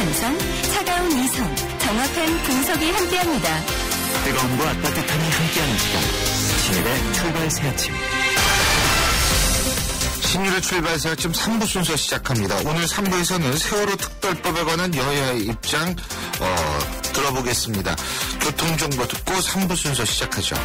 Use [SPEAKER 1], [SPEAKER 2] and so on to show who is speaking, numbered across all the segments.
[SPEAKER 1] 감성, 차가운 이성, 정확한 분석이 함께합니다.
[SPEAKER 2] 뜨거움과 따뜻함이 함께하는 시간. 신일의 출발 새 아침.
[SPEAKER 3] 신일의 출발 새 아침 3부 순서 시작합니다. 오늘 3부에서는 세월호 특별법에 관한 여야의 입장 들어보겠습니다. 교통정보 듣고 3부 순서 시작하죠.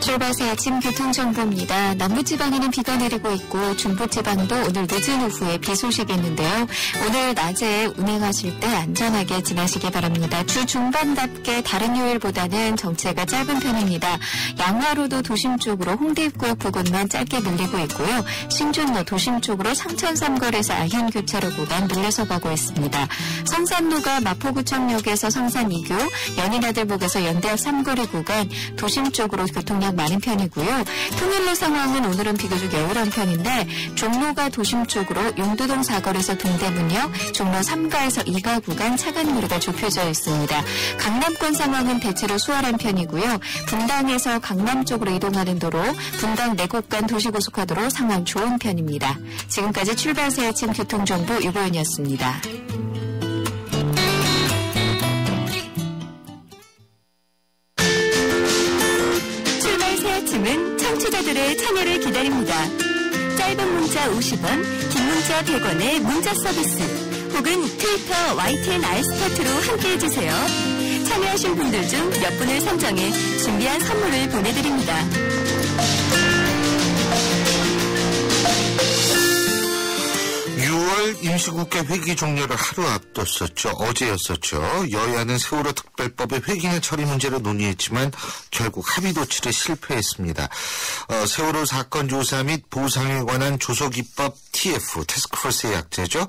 [SPEAKER 1] 출발새 아침 교통정보입니다. 남부지방에는 비가 내리고 있고 중부지방도 오늘 늦은 오후에 비 소식이 있는데요. 오늘 낮에 운행하실 때 안전하게 지나시기 바랍니다. 주 중반답게 다른 요일보다는 정체가 짧은 편입니다. 양화로도 도심 쪽으로 홍대 입구역 부근만 짧게 밀리고 있고요. 신준로 도심 쪽으로 상천 삼거리에서 아현 교차로 구간 밀려서 가고 있습니다. 성산로가 마포구청역에서 성산 2교, 연인아들목에서 연대역 삼거리 구간 도심 쪽으로 교통량 많은 편이고요. 통일로 상황은 오늘은 비교적 여유로운 편인데 종로가 도심 쪽으로 용두동 사거리에서 동대문역, 종로 3가에서 2가 구간 차간 거리가 좁혀져 있습니다. 강남권 상황은 대체로 수월한 편이고요. 분당에서 강남 쪽으로 이동하는 도로, 분당 내곡 간 도시고속화도로 상황 좋은 편입니다. 지금까지 출발새 아침 교통정보 유보연이었습니다. 아침은 청취자들의 참여를 기다립니다. 짧은 문자 50원, 긴 문자 100원의 문자 서비스 혹은 트위터 YTN 알스타트로 함께해주세요. 참여하신 분들 중 몇 분을 선정해 준비한 선물을 보내드립니다.
[SPEAKER 3] 6월 임시국회 회기 종료를 하루 앞뒀었죠. 어제였었죠. 여야는 세월호 특별법의 회기나 처리 문제를 논의했지만 결국 합의 도출에 실패했습니다. 세월호 사건 조사 및 보상에 관한 조속입법 TF, 태스크포스의 약자죠.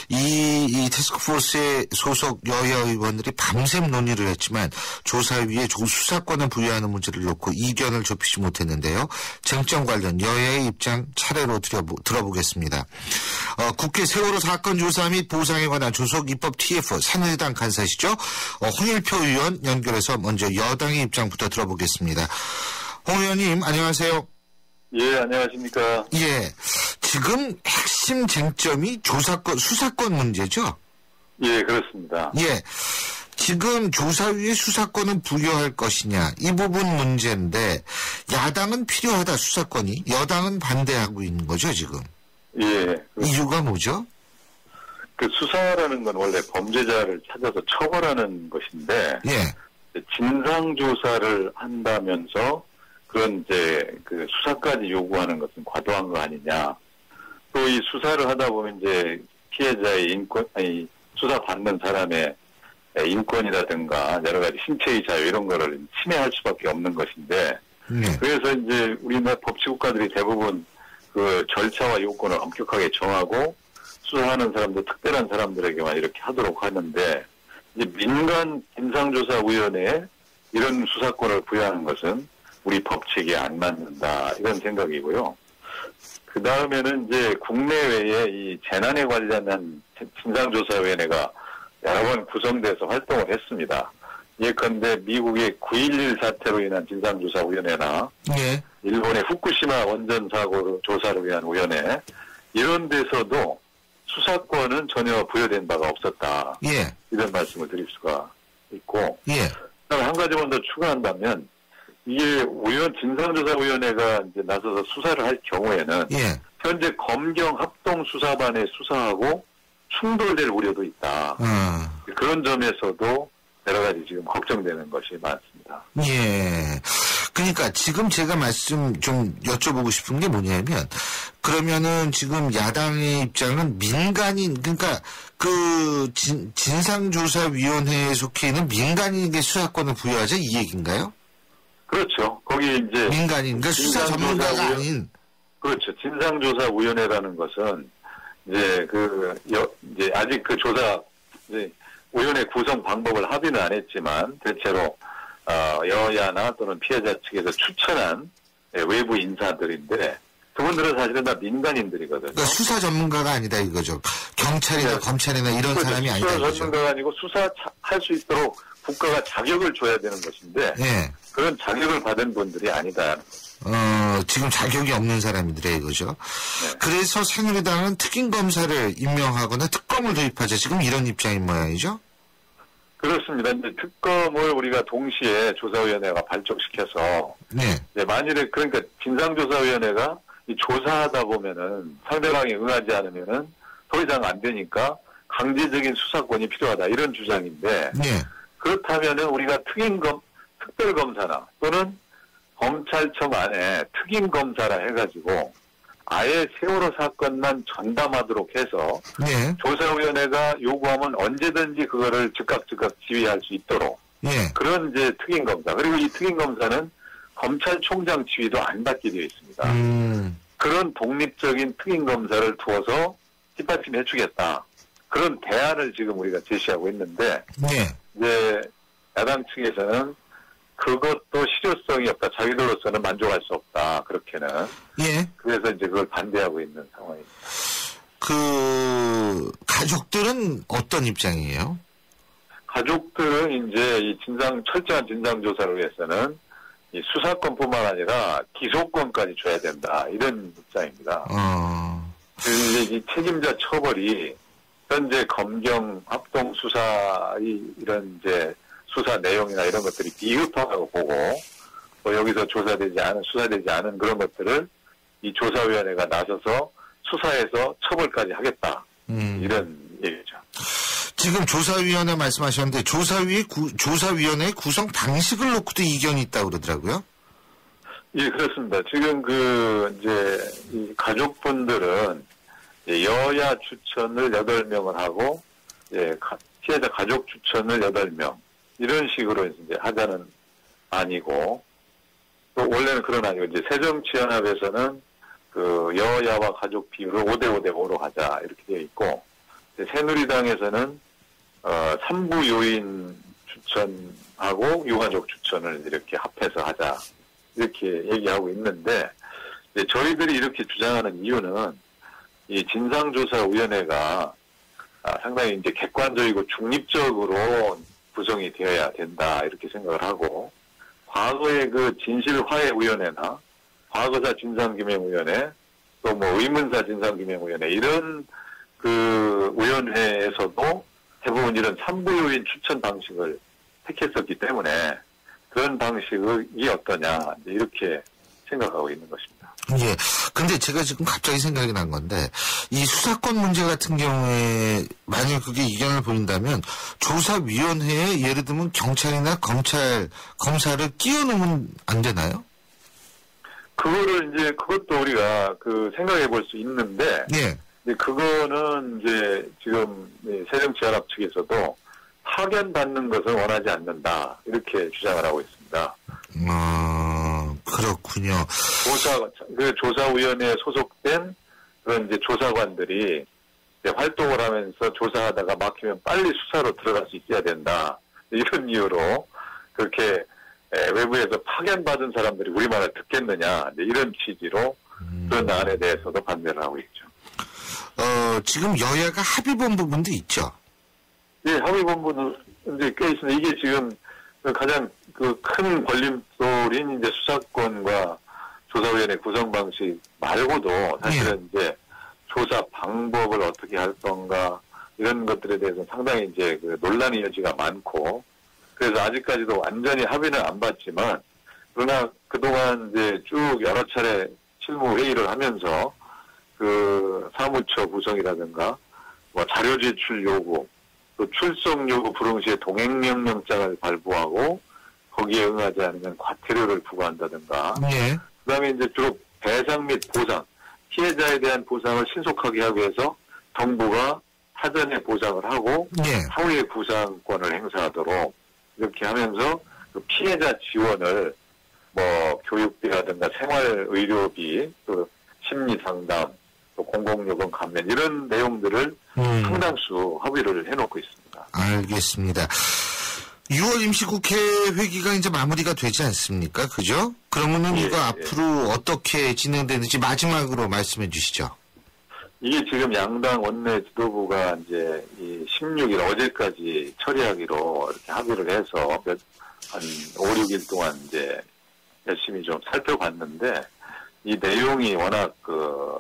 [SPEAKER 3] 이 태스크포스의 소속 여야 의원들이 밤샘 논의를 했지만 조사위에 수사권을 부여하는 문제를 놓고 이견을 좁히지 못했는데요. 쟁점 관련 여야의 입장 차례로 들어보겠습니다. 국회 세월호 사건 조사 및 보상에 관한 조속입법 TF 새누리당 간사시죠. 홍일표 의원 연결해서 먼저 여당의 입장부터 들어보겠습니다. 홍 의원님 안녕하세요.
[SPEAKER 4] 예, 안녕하십니까.
[SPEAKER 3] 예, 지금 핵심 쟁점이 수사권 문제죠?
[SPEAKER 4] 예, 그렇습니다.
[SPEAKER 3] 예, 지금 조사위에 수사권은 부여할 것이냐 이 부분 문제인데 야당은 필요하다 수사권이, 여당은 반대하고 있는 거죠 지금.
[SPEAKER 4] 예.
[SPEAKER 3] 이유가 뭐죠?
[SPEAKER 4] 그 수사라는 건 원래 범죄자를 찾아서 처벌하는 것인데,
[SPEAKER 3] 예.
[SPEAKER 4] 진상조사를 한다면서 그런 그 수사까지 요구하는 것은 과도한 거 아니냐. 또 이 수사를 하다 보면 이제 피해자의 수사받는 사람의 인권이라든가 여러 가지 신체의 자유 이런 거를 침해할 수밖에 없는 것인데, 그래서 이제 우리나라 법치국가들이 대부분 그 절차와 요건을 엄격하게 정하고 수사하는 사람도 특별한 사람들에게만 이렇게 하도록 하는데, 이제 민간 진상조사위원회에 이런 수사권을 부여하는 것은 우리 법칙에 안 맞는다 이런 생각이고요. 그 다음에는 이제 국내외에 이 재난에 관련한 진상조사위원회가 여러 번 구성돼서 활동을 했습니다. 예컨대 미국의 9.11 사태로 인한 진상조사위원회나
[SPEAKER 3] 예.
[SPEAKER 4] 일본의 후쿠시마 원전 사고 조사를 위한 위원회 이런 데서도 수사권은 전혀 부여된 바가 없었다.
[SPEAKER 3] 예.
[SPEAKER 4] 이런 말씀을 드릴 수가 있고.
[SPEAKER 3] 예.
[SPEAKER 4] 그다음에 한 가지만 더 추가한다면 이게 진상조사위원회가 이제 나서서 수사를 할 경우에는
[SPEAKER 3] 예.
[SPEAKER 4] 현재 검경 합동수사반의 수사하고 충돌될 우려도 있다. 그런 점에서도 여러 가지 지금 걱정되는 것이 많습니다.
[SPEAKER 3] 예. 그러니까 지금 제가 말씀 좀 여쭤보고 싶은 게 뭐냐면, 그러면은 지금 야당의 입장은 민간인, 그러니까 그 진상조사위원회에 속해 있는 민간인에게 수사권을 부여하자 이 얘기인가요?
[SPEAKER 4] 그렇죠. 거기 이제
[SPEAKER 3] 민간인, 그러니까 수사 전문가가 아닌.
[SPEAKER 4] 그렇죠. 진상조사위원회라는 것은 이제 이제 아직 그 조사 위원회 구성 방법을 합의는 안 했지만 대체로 여야나 또는 피해자 측에서 추천한 외부 인사들인데 그분들은 사실은 다 민간인들이거든요.
[SPEAKER 3] 그러니까 수사 전문가가 아니다 이거죠. 경찰이나 검찰이나 이런
[SPEAKER 4] 그렇죠.
[SPEAKER 3] 사람이 아니다 이거죠.
[SPEAKER 4] 수사 전문가가 아니고 수사할 수 있도록 국가가 자격을 줘야 되는 것인데
[SPEAKER 3] 예.
[SPEAKER 4] 그런 자격을 받은 분들이 아니다.
[SPEAKER 3] 지금 자격이 없는 사람들의 이거죠.
[SPEAKER 4] 네.
[SPEAKER 3] 그래서 새누리당은 특임검사를 임명하거나 특검을 도입하자 지금 이런 입장인 모양이죠.
[SPEAKER 4] 그렇습니다. 이제 특검을 우리가 동시에 조사위원회가 발족시켜서
[SPEAKER 3] 네.
[SPEAKER 4] 이제 만일에 그러니까 진상조사위원회가 이 조사하다 보면은 상대방이 응하지 않으면은 더 이상 안 되니까 강제적인 수사권이 필요하다 이런 주장인데
[SPEAKER 3] 네.
[SPEAKER 4] 그렇다면은 우리가 특별검사나 또는 검찰청 안에 특임검사라 해가지고 아예 세월호 사건만 전담하도록 해서
[SPEAKER 3] 네.
[SPEAKER 4] 조사위원회가 요구하면 언제든지 그거를 즉각 지휘할 수 있도록
[SPEAKER 3] 네.
[SPEAKER 4] 그런 이제 특임검사 그리고 이 특임검사는 검찰총장 지휘도 안 받게 되어 있습니다. 그런 독립적인 특임검사를 두어서 뒷받침해주겠다. 그런 대안을 지금 우리가 제시하고 있는데
[SPEAKER 3] 네.
[SPEAKER 4] 이제 야당 측에서는 그것도 실효성이 없다. 자기들로서는 만족할 수 없다. 그렇게는.
[SPEAKER 3] 예.
[SPEAKER 4] 그래서 이제 그걸 반대하고 있는 상황입니다.
[SPEAKER 3] 가족들은 어떤 입장이에요?
[SPEAKER 4] 가족들은 이제 이 철저한 진상조사를 위해서는 이 수사권뿐만 아니라 기소권까지 줘야 된다. 이런 입장입니다. 이제 이 책임자 처벌이 현재 검경 합동 수사의 이런 이제 수사 내용이나 이런 것들이 비흡하다고 보고 또 여기서 수사되지 않은 그런 것들을 이 조사위원회가 나서서 수사해서 처벌까지 하겠다. 이런 얘기죠.
[SPEAKER 3] 지금 조사위원회 말씀하셨는데 조사위원회 구성 방식을 놓고도 이견이 있다고 그러더라고요.
[SPEAKER 4] 예, 그렇습니다. 지금 이제 이 가족분들은 여야 추천을 8명을 하고 피해자 가족 추천을 8명 이런 식으로 이제 하자는 아니고 또 원래는 그런 아니고 이제 새정치연합에서는 그 여야와 가족 비율을 5대5로 하자 이렇게 되어 있고 새누리당에서는 3부 요인 추천하고 유가족 추천을 이렇게 합해서 하자 이렇게 얘기하고 있는데 이제 저희들이 이렇게 주장하는 이유는 이 진상조사위원회가 상당히 이제 객관적이고 중립적으로 구성이 되어야 된다 이렇게 생각을 하고 과거의 그 진실화해위원회나 과거사 진상규명위원회 또 뭐 의문사 진상규명위원회 이런 그 위원회에서도 대부분 이런 3부 요인 추천 방식을 택했었기 때문에 그런 방식이 어떠냐 이렇게 생각하고 있는 것입니다.
[SPEAKER 3] 예. 근데 제가 지금 갑자기 생각이 난 건데, 이 수사권 문제 같은 경우에, 만약 그게 이견을 보인다면, 조사위원회에 예를 들면 경찰이나 검사를 끼워 넣으면 안 되나요?
[SPEAKER 4] 그것도 우리가 생각해 볼 수 있는데,
[SPEAKER 3] 예.
[SPEAKER 4] 근데 그거는 이제 지금 새정치연합 측에서도 파견받는 것을 원하지 않는다. 이렇게 주장을 하고 있습니다.
[SPEAKER 3] 그렇군요.
[SPEAKER 4] 조사위원회에 소속된 그런 이제 조사관들이 이제 활동을 하면서 조사하다가 막히면 빨리 수사로 들어갈 수 있어야 된다. 이런 이유로 그렇게 외부에서 파견받은 사람들이 우리말을 듣겠느냐. 이런 취지로 그런 안에 대해서도 반대를 하고 있죠.
[SPEAKER 3] 지금 여야가 합의본 부분도 있죠?
[SPEAKER 4] 예, 합의본부는 이제 꽤 있습니다. 이게 지금 가장 큰 걸림돌인 이제 수사권과 조사위원회 구성 방식 말고도 사실은 이제 조사 방법을 어떻게 할 건가 이런 것들에 대해서 상당히 이제 논란의 여지가 많고 그래서 아직까지도 완전히 합의는 안 봤지만 그러나 그동안 이제 쭉 여러 차례 실무 회의를 하면서 사무처 구성이라든가 뭐 자료 제출 요구 또 출석 요구 불응 시에 동행명령장을 발부하고 거기에 응하지 않으면 과태료를 부과한다든가.
[SPEAKER 3] 예.
[SPEAKER 4] 그다음에 이제 주로 배상 및 보상, 피해자에 대한 보상을 신속하게 하기 위해서 정부가 사전에 보상을 하고 사후에 구상권을 행사하도록 이렇게 하면서 피해자 지원을 뭐 교육비라든가 생활의료비, 또 심리상담, 또 공공요금 감면 이런 내용들을 상당수 합의를 해놓고 있습니다.
[SPEAKER 3] 알겠습니다. 6월 임시국회 회기가 이제 마무리가 되지 않습니까? 그죠? 그러면은 이거 앞으로 어떻게 진행되는지 마지막으로 말씀해 주시죠.
[SPEAKER 4] 이게 지금 양당 원내 지도부가 이제 이 16일 어제까지 처리하기로 이렇게 합의를 해서 한 5, 6일 동안 이제 열심히 좀 살펴봤는데 이 내용이 워낙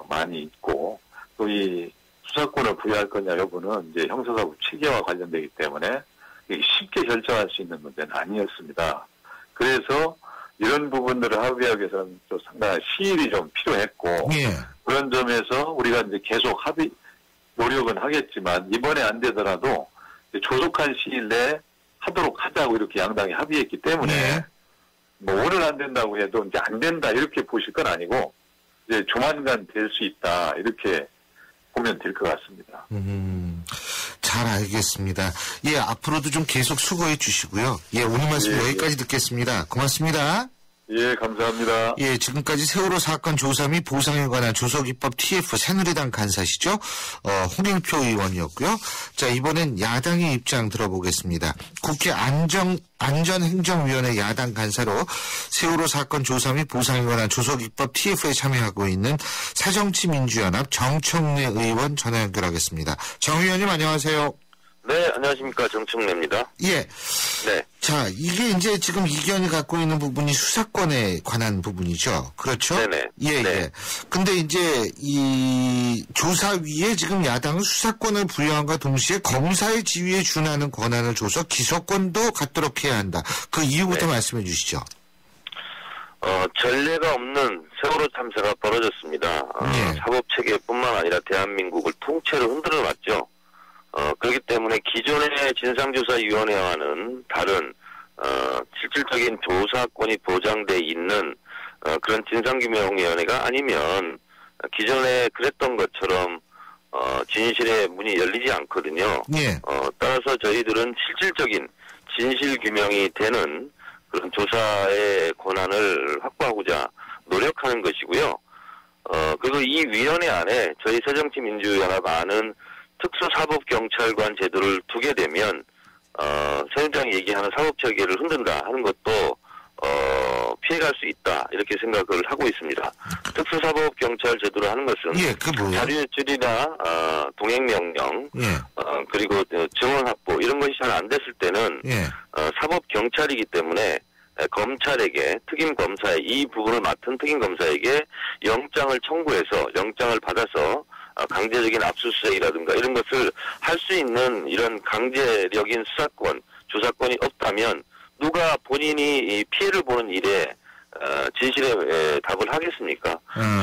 [SPEAKER 4] 많이 있고 또 이 수사권을 부여할 거냐 여부는 이제 형사사법 체계와 관련되기 때문에 이게 쉽게 결정할 수 있는 문제는 아니었습니다. 그래서 이런 부분들을 합의하기 위해서는 좀 상당한 시일이 좀 필요했고
[SPEAKER 3] 예.
[SPEAKER 4] 그런 점에서 우리가 이제 계속 노력은 하겠지만 이번에 안 되더라도 조속한 시일 내에 하도록 하자고 이렇게 양당이 합의했기 때문에
[SPEAKER 3] 예.
[SPEAKER 4] 뭐 오늘 안 된다고 해도 이제 안 된다 이렇게 보실 건 아니고 이제 조만간 될 수 있다 이렇게 보면 될 것 같습니다.
[SPEAKER 3] 잘 알겠습니다. 예, 앞으로도 좀 계속 수고해 주시고요. 예, 오늘 말씀 여기까지 듣겠습니다. 고맙습니다.
[SPEAKER 4] 예, 감사합니다.
[SPEAKER 3] 예, 지금까지 세월호 사건 조사 및 보상에 관한 조석입법 TF 새누리당 간사시죠. 홍영표 의원이었고요. 자, 이번엔 야당의 입장 들어보겠습니다. 국회 안전행정위원회 야당 간사로 세월호 사건 조사 및 보상에 관한 조석입법 TF에 참여하고 있는 새정치민주연합 정청래 의원 전화 연결하겠습니다. 정 의원님 안녕하세요.
[SPEAKER 5] 네, 안녕하십니까. 정청래입니다.
[SPEAKER 3] 예.
[SPEAKER 5] 네.
[SPEAKER 3] 자, 이게 이제 지금 이견이 갖고 있는 부분이 수사권에 관한 부분이죠. 그렇죠?
[SPEAKER 5] 네네.
[SPEAKER 3] 예,
[SPEAKER 5] 네.
[SPEAKER 3] 예. 근데 이제 이 조사위에 지금 야당은 수사권을 부여함과 동시에 검사의 지위에 준하는 권한을 줘서 기소권도 갖도록 해야 한다. 그 이유부터
[SPEAKER 5] 네.
[SPEAKER 3] 말씀해 주시죠.
[SPEAKER 5] 전례가 없는 세월호 참사가 벌어졌습니다.
[SPEAKER 3] 네.
[SPEAKER 5] 사법체계뿐만 아니라 대한민국을 통째로 흔들어 놨죠. 그렇기 때문에 기존의 진상조사위원회와는 다른 실질적인 조사권이 보장돼 있는 그런 진상규명위원회가 아니면 기존에 그랬던 것처럼 진실의 문이 열리지 않거든요.
[SPEAKER 3] 예.
[SPEAKER 5] 따라서 저희들은 실질적인 진실규명이 되는 그런 조사의 권한을 확보하고자 노력하는 것이고요. 그리고 이 위원회 안에 저희 새정치민주연합 안은 특수사법경찰관 제도를 두게 되면 새누리당이 얘기하는 사법체계를 흔든다 하는 것도 피해갈 수 있다 이렇게 생각을 하고 있습니다. 특수사법경찰 제도를 하는 것은
[SPEAKER 3] 예, 그 뭐예요?
[SPEAKER 5] 자료유출이나 동행명령
[SPEAKER 3] 예.
[SPEAKER 5] 그리고 증언 확보 이런 것이 잘 안 됐을 때는
[SPEAKER 3] 예.
[SPEAKER 5] 사법경찰이기 때문에 검찰에게 특임검사의 이 부분을 맡은 특임검사에게 영장을 청구해서 영장을 받아서 강제적인 압수수색이라든가 이런 것을 할 수 있는 이런 강제력인 수사권, 조사권이 없다면 누가 본인이 피해를 보는 일에 진실의 답을 하겠습니까?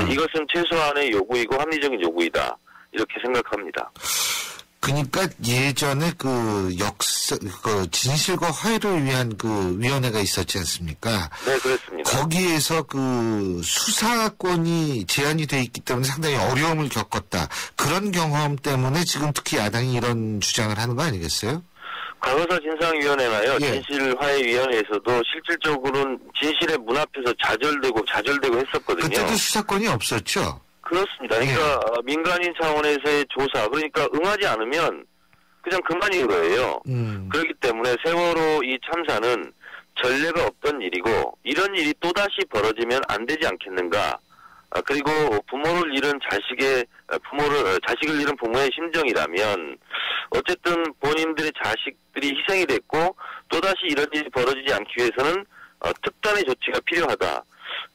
[SPEAKER 5] 이것은 최소한의 요구이고 합리적인 요구이다. 이렇게 생각합니다.
[SPEAKER 3] 그러니까 예전에 그 진실과 화해를 위한 그 위원회가 있었지 않습니까?
[SPEAKER 5] 네, 그렇습니다.
[SPEAKER 3] 거기에서 그 수사권이 제한이 돼 있기 때문에 상당히 어려움을 겪었다. 그런 경험 때문에 지금 특히 야당이 이런 주장을 하는 거 아니겠어요?
[SPEAKER 5] 과거사 진상위원회나요,
[SPEAKER 3] 예.
[SPEAKER 5] 진실화해위원회에서도 실질적으로는 진실의 문 앞에서 좌절되고 했었거든요.
[SPEAKER 3] 그때도 수사권이 없었죠?
[SPEAKER 5] 그렇습니다. 그러니까 민간인 차원에서의 조사, 그러니까 응하지 않으면 그냥 그만인 거예요. 그렇기 때문에 세월호 이 참사는 전례가 없던 일이고 이런 일이 또다시 벌어지면 안 되지 않겠는가. 그리고 자식을 잃은 부모의 심정이라면 어쨌든 본인들의 자식들이 희생이 됐고 또다시 이런 일이 벌어지지 않기 위해서는 특단의 조치가 필요하다.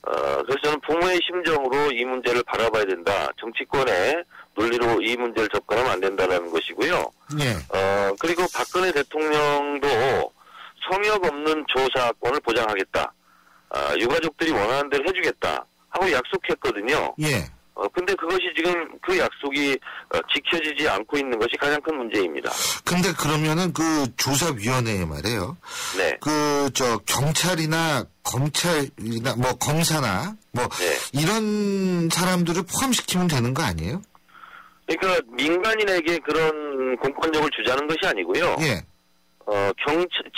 [SPEAKER 5] 그래서 저는 부모의 심정으로 이 문제를 바라봐야 된다. 정치권의 논리로 이 문제를 접근하면 안 된다는 것이고요.
[SPEAKER 3] 네.
[SPEAKER 5] 그리고 박근혜 대통령도 성역 없는 조사권을 보장하겠다. 유가족들이 원하는 대로 해주겠다. 하고 약속했거든요.
[SPEAKER 3] 예.
[SPEAKER 5] 근데 그것이 지금 그 약속이 지켜지지 않고 있는 것이 가장 큰 문제입니다.
[SPEAKER 3] 근데 그러면은 그 조사위원회에 말이에요.
[SPEAKER 5] 네.
[SPEAKER 3] 경찰이나 검찰이나 검사나
[SPEAKER 5] 네.
[SPEAKER 3] 이런 사람들을 포함시키면 되는 거 아니에요?
[SPEAKER 5] 그러니까 민간인에게 그런 공권력을 주자는 것이 아니고요.
[SPEAKER 3] 예.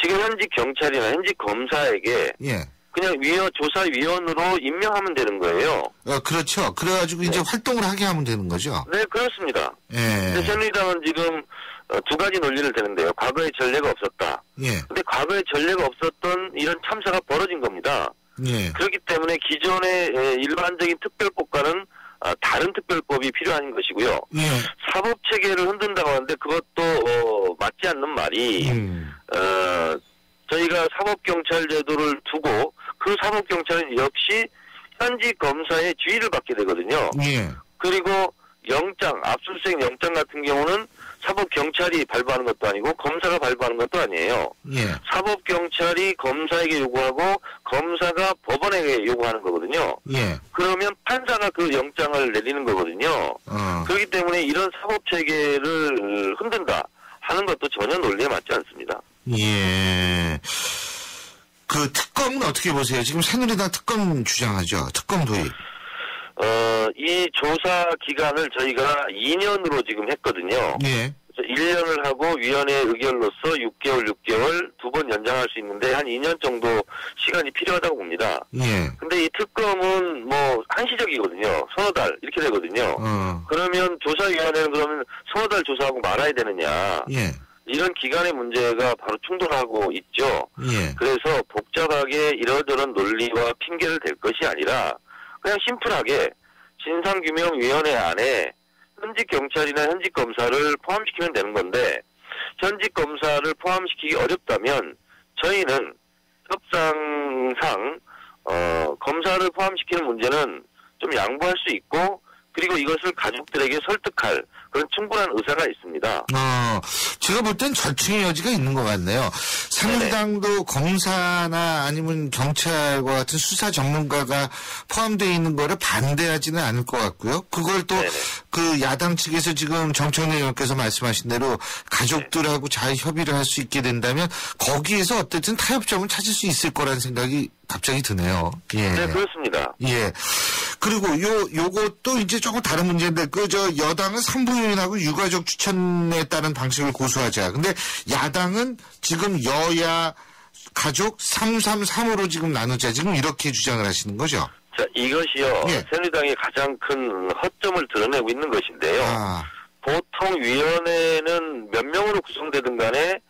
[SPEAKER 5] 지금 현직 경찰이나 현직 검사에게
[SPEAKER 3] 예.
[SPEAKER 5] 그냥 조사위원으로 임명하면 되는 거예요.
[SPEAKER 3] 그렇죠. 그래가지고 이제 활동을 하게 하면 되는 거죠.
[SPEAKER 5] 네, 그렇습니다.
[SPEAKER 3] 예.
[SPEAKER 5] 근데 새누리당은 지금 두 가지 논리를 대는데요. 과거에 전례가 없었다.
[SPEAKER 3] 예.
[SPEAKER 5] 근데 과거에 전례가 없었던 이런 참사가 벌어진 겁니다.
[SPEAKER 3] 예.
[SPEAKER 5] 그렇기 때문에 기존의 일반적인 특별법과는 다른 특별법이 필요한 것이고요.
[SPEAKER 3] 예.
[SPEAKER 5] 사법체계를 흔든다고 하는데 그것도 맞지 않는 말이 저희가 사법경찰 제도를 두고 그 사법경찰은 역시 현직 검사의 지휘를 받게 되거든요.
[SPEAKER 3] 예.
[SPEAKER 5] 그리고 영장, 압수수색 영장 같은 경우는 사법경찰이 발부하는 것도 아니고 검사가 발부하는 것도 아니에요.
[SPEAKER 3] 예.
[SPEAKER 5] 사법경찰이 검사에게 요구하고 검사가 법원에게 요구하는 거거든요.
[SPEAKER 3] 예.
[SPEAKER 5] 그러면 판사가 그 영장을 내리는 거거든요. 그렇기 때문에 이런 사법체계를 흔든다 하는 것도 전혀 논리에 맞지 않습니다.
[SPEAKER 3] 예. 그 특검은 어떻게 보세요? 지금 새누리당 특검 주장하죠. 특검 도입.
[SPEAKER 5] 이 조사 기간을 저희가 2년으로 지금 했거든요.
[SPEAKER 3] 예.
[SPEAKER 5] 1년을 하고 위원회 의결로서 6개월 두 번 연장할 수 있는데 한 2년 정도 시간이 필요하다고 봅니다.
[SPEAKER 3] 예.
[SPEAKER 5] 근데 이 특검은 뭐 한시적이거든요. 서너 달 이렇게 되거든요. 그러면 조사위원회는 그러면 서너 달 조사하고 말아야 되느냐.
[SPEAKER 3] 예.
[SPEAKER 5] 이런 기간의 문제가 바로 충돌하고 있죠.
[SPEAKER 3] 예.
[SPEAKER 5] 그래서 복잡하게 이러저런 논리와 핑계를 댈 것이 아니라 그냥 심플하게 진상규명위원회 안에 현직 경찰이나 현직 검사를 포함시키면 되는 건데 현직 검사를 포함시키기 어렵다면 저희는 협상상 검사를 포함시키는 문제는 좀 양보할 수 있고 그리고 이것을 가족들에게 설득할 그런 충분한 의사가 있습니다.
[SPEAKER 3] 제가 볼 땐 절충의 여지가 있는 것 같네요. 새누리당도 검사나 아니면 경찰과 같은 수사 전문가가 포함되어 있는 거를 반대하지는 않을 것 같고요. 그걸 또 그 야당 측에서 지금 정청래 의원께서 말씀하신 대로 가족들하고 잘 협의를 할 수 있게 된다면 거기에서 어쨌든 타협점을 찾을 수 있을 거라는 생각이 갑자기 드네요. 예.
[SPEAKER 5] 네, 그렇습니다.
[SPEAKER 3] 예. 그리고 요것도 이제 조금 다른 문제인데, 여당은 산부인하고 유가족 추천에 따른 방식을 고수하자. 근데 야당은 지금 여야 가족 333으로 지금 나누자. 지금 이렇게 주장을 하시는 거죠?
[SPEAKER 5] 자, 이것이요.
[SPEAKER 3] 예.
[SPEAKER 5] 새누리당의 가장 큰 허점을 드러내고 있는 것인데요. 보통 위원회는 몇 명으로 구성되든 간에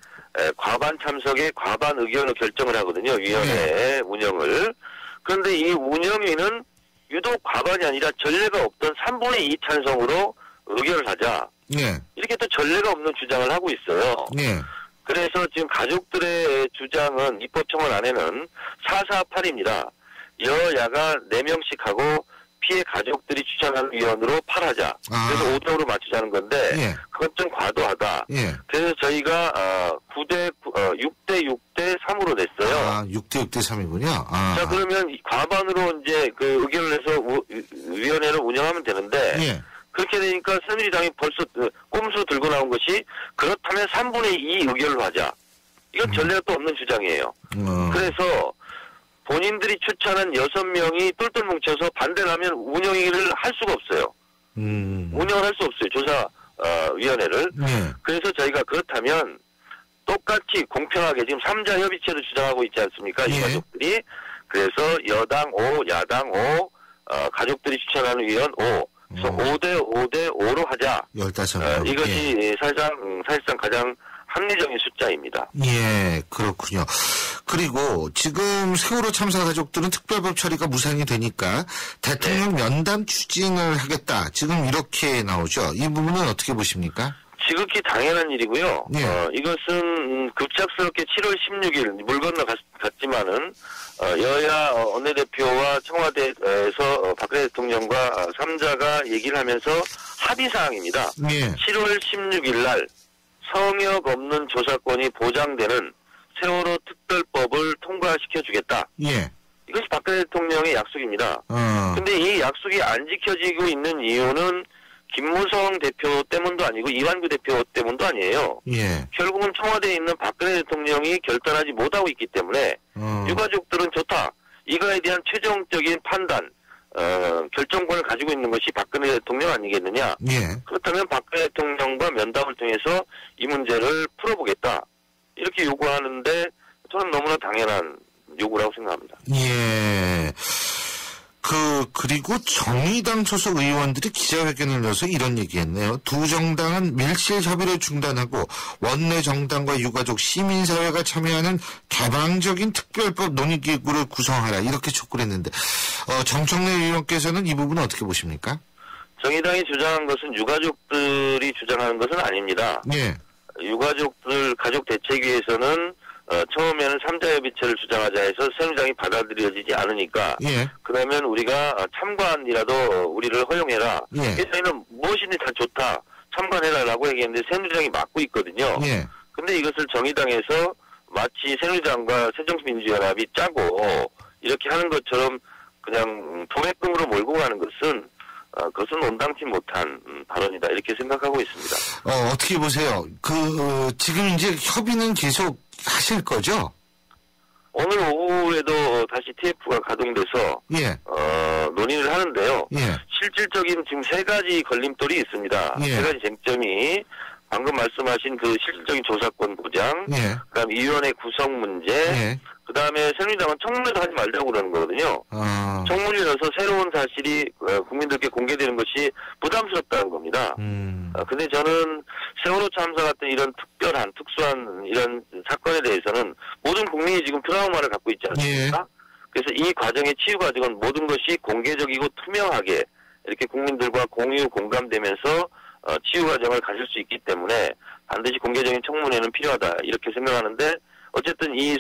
[SPEAKER 5] 과반 참석에 과반 의견으로 결정을 하거든요. 위원회 운영을. 그런데 이 운영위는 유독 과반이 아니라 전례가 없던 3분의 2 찬성으로 의결을 하자.
[SPEAKER 3] 예.
[SPEAKER 5] 이렇게 또 전례가 없는 주장을 하고 있어요.
[SPEAKER 3] 예.
[SPEAKER 5] 그래서 지금 가족들의 주장은 입법청원 안에는 448입니다. 여야가 4명씩 하고 피해 가족들이 추천하는 위원으로 8하자. 그래서 5대5로 맞추자는 건데
[SPEAKER 3] 예.
[SPEAKER 5] 그건 좀 과도하다.
[SPEAKER 3] 예.
[SPEAKER 5] 그래서 저희가 6대 3으로 냈어요.
[SPEAKER 3] 6대 3이군요.
[SPEAKER 5] 자, 그러면 과반으로 이제 그 의견을 내서 위원회를 운영하면 되는데
[SPEAKER 3] 예.
[SPEAKER 5] 그렇게 되니까 새누리당이 벌써 꼼수 들고 나온 것이 그렇다면 3분의 2 의결로 하자. 이건 전례가 또 없는 주장이에요. 그래서 본인들이 추천한 6명이 똘똘 뭉쳐서 반대를 하면 운영을 할 수가 없어요. 운영을 할 수 없어요. 조사위원회를. 그래서 저희가 그렇다면 똑같이 공평하게 지금 3자 협의체를 주장하고 있지 않습니까? 이 가족들이. 그래서 여당 5, 야당 5, 가족들이 추천하는 위원 5. 그래서 5대 5로 하자.
[SPEAKER 3] 15명.
[SPEAKER 5] 이것이 사실상 가장 합리적인 숫자입니다.
[SPEAKER 3] 예, 그렇군요. 그리고 지금 세월호 참사 가족들은 특별법 처리가 무산이 되니까 대통령 면담 추진을 하겠다. 지금 이렇게 나오죠. 이 부분은 어떻게 보십니까?
[SPEAKER 5] 지극히 당연한 일이고요.
[SPEAKER 3] 예.
[SPEAKER 5] 이것은 급작스럽게 7월 16일 물 건너 갔지만은 여야 원내대표와 청와대에서 박근혜 대통령과 3자가 얘기를 하면서 합의사항입니다.
[SPEAKER 3] 예.
[SPEAKER 5] 7월 16일 날 성역 없는 조사권이 보장되는 세월호 특별법을 통과시켜주겠다.
[SPEAKER 3] 예.
[SPEAKER 5] 이것이 박근혜 대통령의 약속입니다. 근데 이 약속이 안 지켜지고 있는 이유는 김무성 대표 때문도 아니고 이완구 대표 때문도 아니에요.
[SPEAKER 3] 예.
[SPEAKER 5] 결국은 청와대에 있는 박근혜 대통령이 결단하지 못하고 있기 때문에 유가족들은 좋다. 이거에 대한 최종적인 판단, 결정권을 가지고 있는 것이 박근혜 대통령 아니겠느냐.
[SPEAKER 3] 예.
[SPEAKER 5] 그렇다면 박근혜 대통령과 면담을 통해서 이 문제를 풀어보겠다. 이렇게 요구하는데 저는 너무나 당연한 요구라고 생각합니다.
[SPEAKER 3] 예. 그리고 정의당 소속 의원들이 기자회견을 열어서 이런 얘기했네요. 두 정당은 밀실 협의를 중단하고 원내 정당과 유가족 시민사회가 참여하는 개방적인 특별법 논의기구를 구성하라. 이렇게 촉구를 했는데 정청래 의원께서는 이 부분은 어떻게 보십니까?
[SPEAKER 5] 정의당이 주장한 것은 유가족들이 주장하는 것은 아닙니다.
[SPEAKER 3] 예.
[SPEAKER 5] 유가족들 가족 대책위에서는 처음에는 3자협의체를 주장하자 해서 새누리당이 받아들여지지 않으니까
[SPEAKER 3] 예.
[SPEAKER 5] 그러면 우리가 참관이라도 우리를 허용해라.
[SPEAKER 3] 예.
[SPEAKER 5] 저희는 무엇이든 다 좋다. 참관해라라고 얘기했는데 새누리당이 막고 있거든요.
[SPEAKER 3] 예.
[SPEAKER 5] 근데 이것을 정의당에서 마치 새누리당과 새정치민주연합이 짜고 이렇게 하는 것처럼 그냥 도매금으로 몰고 가는 것은 그것은 온당치 못한 발언이다 이렇게 생각하고 있습니다.
[SPEAKER 3] 어떻게 보세요? 지금 이제 협의는 계속 하실 거죠?
[SPEAKER 5] 오늘 오후에도 다시 TF가 가동돼서
[SPEAKER 3] 예.
[SPEAKER 5] 논의를 하는데요.
[SPEAKER 3] 예.
[SPEAKER 5] 실질적인 지금 3가지 걸림돌이 있습니다.
[SPEAKER 3] 예.
[SPEAKER 5] 3가지 쟁점이 방금 말씀하신 그 실질적인 조사권 보장,
[SPEAKER 3] 예.
[SPEAKER 5] 그다음 위원회 구성 문제,
[SPEAKER 3] 예.
[SPEAKER 5] 그다음에 새누리당은 청문회도 하지 말자고 그러는 거거든요. 청문회를 열어서 새로운 사실이 국민들께 공개되는 것이 부담스럽다는 겁니다. 근데 저는 세월호 참사 같은 이런 특수한 이런 사건에 대해서는 모든 국민이 지금 트라우마를 갖고 있지 않습니까?
[SPEAKER 3] 예.
[SPEAKER 5] 그래서 이 과정의 치유 과정은 모든 것이 공개적이고 투명하게 이렇게 국민들과 공유 공감되면서 치유 과정을 가질 수 있기 때문에 반드시 공개적인 청문회는 필요하다 이렇게 생각하는데 어쨌든 이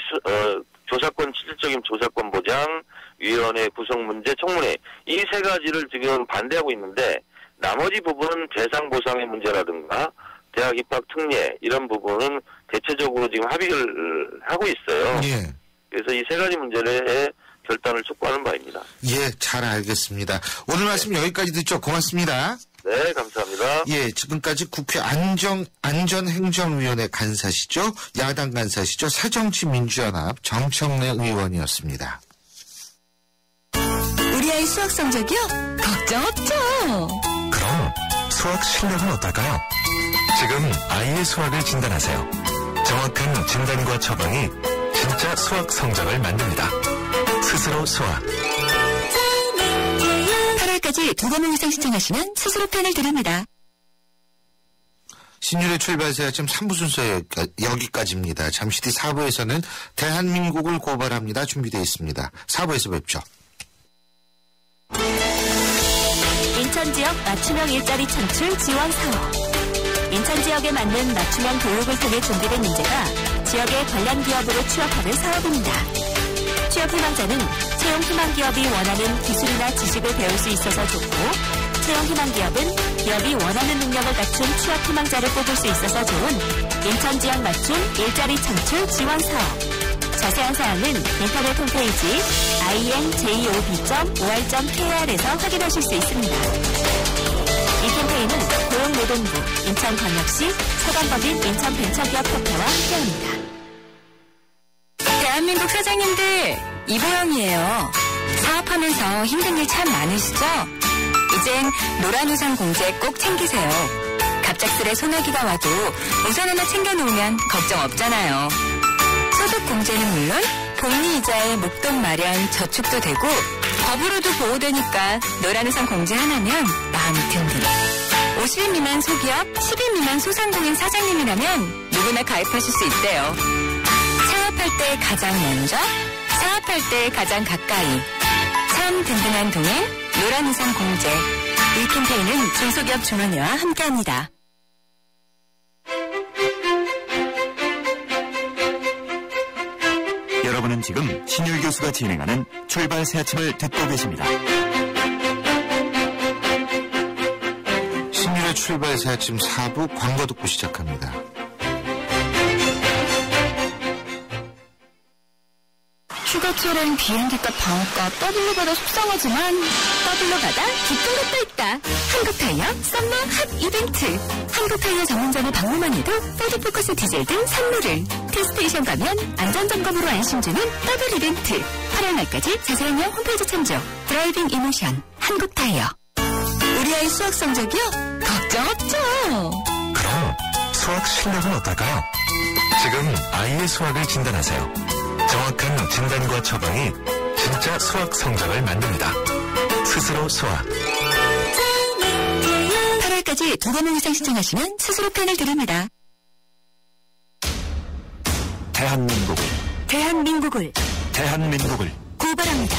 [SPEAKER 5] 실질적인 조사권 보장, 위원회 구성 문제, 청문회 이 3가지를 지금 반대하고 있는데 나머지 부분은 대상 보상의 문제라든가 대학 입학 특례 이런 부분은 대체적으로 지금 합의를 하고 있어요.
[SPEAKER 3] 예.
[SPEAKER 5] 그래서 이 3가지 문제의 결단을 촉구하는 바입니다.
[SPEAKER 3] 예, 잘 알겠습니다. 오늘 말씀 여기까지 듣죠. 고맙습니다.
[SPEAKER 5] 네, 감사합니다.
[SPEAKER 3] 예, 지금까지 국회 안전행정위원회 간사시죠. 야당 간사시죠. 새정치민주연합 정청래 의원이었습니다.
[SPEAKER 6] 우리 아이 수학 성적이요? 걱정 없죠.
[SPEAKER 2] 그럼 수학 실력은 어떨까요? 지금 아이의 수학을 진단하세요. 정확한 진단과 처방이 진짜 수학 성적을 만듭니다. 스스로 수학.
[SPEAKER 6] 8월까지 2번 이상 신청하시면 스스로 펜을 드립니다.
[SPEAKER 3] 신율의 출발세 아침 3부 순서 여기까지입니다. 잠시 뒤 4부에서는 대한민국을 고발합니다. 준비되어 있습니다. 4부에서 뵙죠.
[SPEAKER 6] 인천 지역 맞춤형 일자리 창출 지원 사업. 인천 지역에 맞는 맞춤형 교육을 통해 준비된 인재가 지역의 관련 기업으로 취업하는 사업입니다. 취업 희망자는 채용 희망 기업이 원하는 기술이나 지식을 배울 수 있어서 좋고, 채용 희망 기업은 기업이 원하는 능력을 갖춘 취업 희망자를 뽑을 수 있어서 좋은 인천 지역 맞춤 일자리 창출 지원 사업. 자세한 사항은 인터넷 홈페이지 injob.or.kr에서 확인하실 수 있습니다. 이 캠페인은 고용노동부, 인천광역시, 서강법인 인천벤처기업협회와 함께합니다. 대한민국 사장님들, 이보영이에요. 사업하면서 힘든 일 참 많으시죠? 이젠 노란 우산 공제 꼭 챙기세요. 갑작스레 소나기가 와도 우산 하나 챙겨놓으면 걱정 없잖아요. 소득 공제는 물론 복리 이자에 목돈 마련 저축도 되고 법으로도 보호되니까 노란 우산 공제 하나면 마음이 든든. 50인 미만 소기업, 10인 미만 소상공인 사장님이라면 누구나 가입하실 수 있대요. 사업할 때 가장 먼저, 사업할 때 가장 가까이. 참 든든한 동행, 노란 우산 공제. 이 캠페인은 중소기업 중앙회와 함께합니다.
[SPEAKER 2] 여러분은 지금 신율 교수가 진행하는 출발 새 아침을 듣고 계십니다.
[SPEAKER 3] 신율의 출발 새 아침 4부 광고 듣고 시작합니다.
[SPEAKER 6] 휴가철엔 비행기값, 방어값 더블로 받아 속상하지만 더블로 받아 기쁜 것도 있다. 한국타이어 썸머 핫 이벤트. 한국타이어 전문점을 방문만 해도 포드포커스 디젤 등 선물을. 테스테이션 가면 안전점검으로 안심 주는 더블 이벤트. 8월 말까지 자세한 점 홈페이지 참조. 드라이빙 이모션 한국타이어. 우리 아이 수학 성적이요? 걱정 없죠.
[SPEAKER 2] 그럼 수학 실력은 어떨까요? 지금 아이의 수학을 진단하세요. 정확한 진단과 처방이 진짜 수학 성적을 만듭니다. 스스로 수학.
[SPEAKER 6] 8월까지 2번 이상 신청하시면 스스로 펜을 드립니다. 대한민국을
[SPEAKER 7] 고발합니다.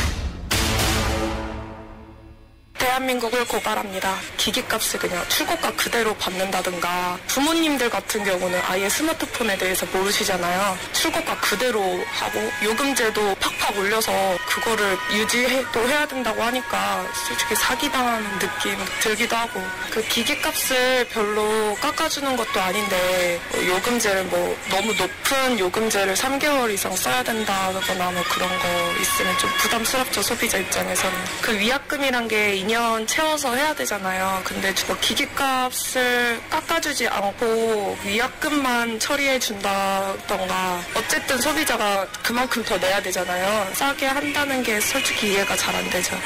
[SPEAKER 6] 대한민국을 고발합니다.
[SPEAKER 7] 기기값을 그냥 출고가 그대로 받는다든가, 부모님들 같은 경우는 아예 스마트폰에 대해서 모르시잖아요. 출고가 그대로 하고 요금제도 팍팍 올려서 그거를 유지도 해야 된다고 하니까 솔직히 사기당하는 느낌 들기도 하고, 그 기기값을 별로 깎아주는 것도 아닌데 요금제를 뭐 너무 높은 요금제를 3개월 이상 써야 된다거나 뭐 그런 거 있으면 좀 부담스럽죠, 소비자 입장에서는. 그 위약금이란 게 2년 채워서 해야 되잖아요. 근데 뭐 기기값을 깎아주지 않고 위약금만 처리해 준다던가, 어쨌든 소비자가 그만큼 더 내야 되잖아요. 싸게 한다는 게 솔직히 이해가 잘 안 되죠.